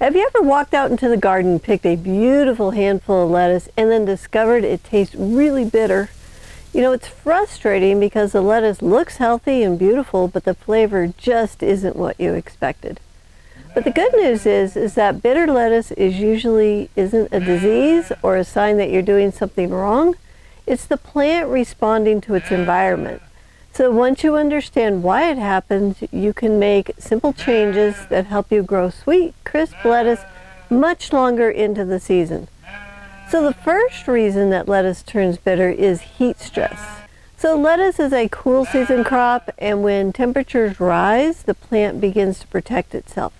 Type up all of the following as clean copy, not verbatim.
Have you ever walked out into the garden, picked a beautiful handful of lettuce, and then discovered it tastes really bitter? You know, it's frustrating because the lettuce looks healthy and beautiful, but the flavor just isn't what you expected. But the good news is that bitter lettuce usually isn't a disease or a sign that you're doing something wrong. It's the plant responding to its environment. So once you understand why it happens, you can make simple changes that help you grow sweet, crisp lettuce much longer into the season. So the first reason that lettuce turns bitter is heat stress. So lettuce is a cool season crop, and when temperatures rise, the plant begins to protect itself.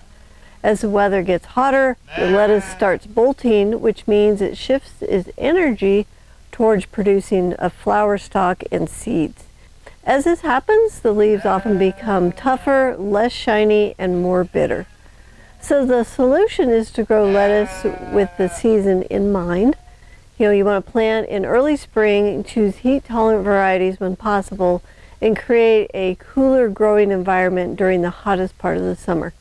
As the weather gets hotter, the lettuce starts bolting, which means it shifts its energy towards producing a flower stalk and seeds. As this happens, the leaves often become tougher, less shiny, and more bitter. So the solution is to grow lettuce with the season in mind. You want to plant in early spring, choose heat-tolerant varieties when possible, and create a cooler growing environment during the hottest part of the summer.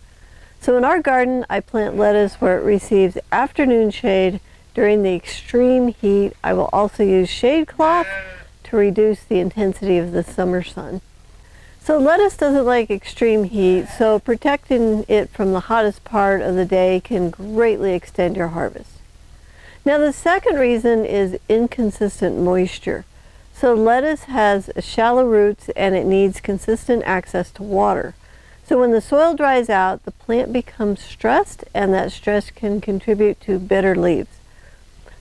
So in our garden, I plant lettuce where it receives afternoon shade during the extreme heat. I will also use shade cloth to reduce the intensity of the summer sun. So lettuce doesn't like extreme heat, so protecting it from the hottest part of the day can greatly extend your harvest. Now the second reason is inconsistent moisture. So lettuce has shallow roots and it needs consistent access to water. So when the soil dries out, the plant becomes stressed, and that stress can contribute to bitter leaves.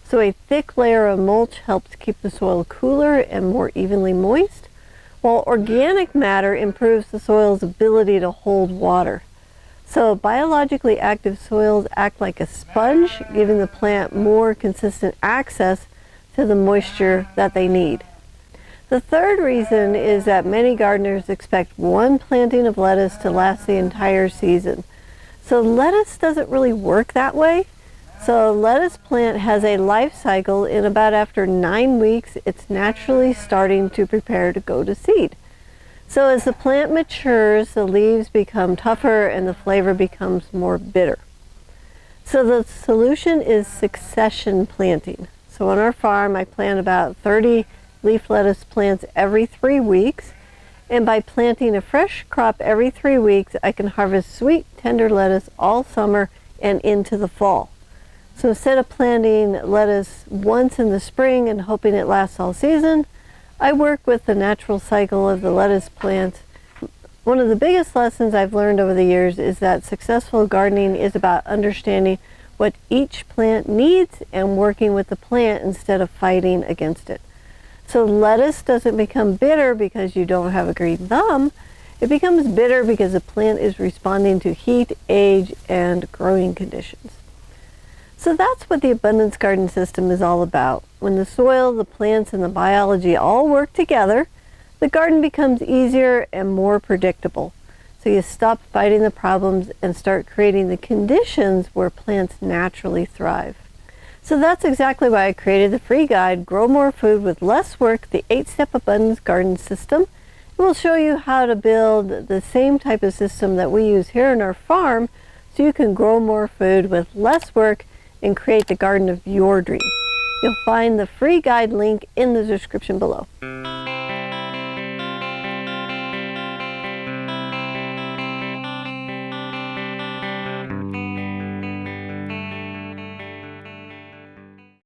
So a thick layer of mulch helps keep the soil cooler and more evenly moist, while organic matter improves the soil's ability to hold water. So biologically active soils act like a sponge, giving the plant more consistent access to the moisture that they need. The third reason is that many gardeners expect one planting of lettuce to last the entire season. So lettuce doesn't really work that way. So a lettuce plant has a life cycle. In about after 9 weeks, it's naturally starting to prepare to go to seed. So as the plant matures, the leaves become tougher and the flavor becomes more bitter. So the solution is succession planting. So on our farm, I plant about 30 leaf lettuce plants every 3 weeks. And by planting a fresh crop every 3 weeks, I can harvest sweet, tender lettuce all summer and into the fall. So instead of planting lettuce once in the spring and hoping it lasts all season, I work with the natural cycle of the lettuce plant. One of the biggest lessons I've learned over the years is that successful gardening is about understanding what each plant needs and working with the plant instead of fighting against it. So lettuce doesn't become bitter because you don't have a green thumb. It becomes bitter because the plant is responding to heat, age, and growing conditions. So that's what the abundance garden system is all about. When the soil, the plants, and the biology all work together, the garden becomes easier and more predictable. So you stop fighting the problems and start creating the conditions where plants naturally thrive. So that's exactly why I created the free guide, Grow More Food with Less Work, the 8-Step Abundance Garden System. It will show you how to build the same type of system that we use here on our farm so you can grow more food with less work and create the garden of your dreams. You'll find the free guide link in the description below.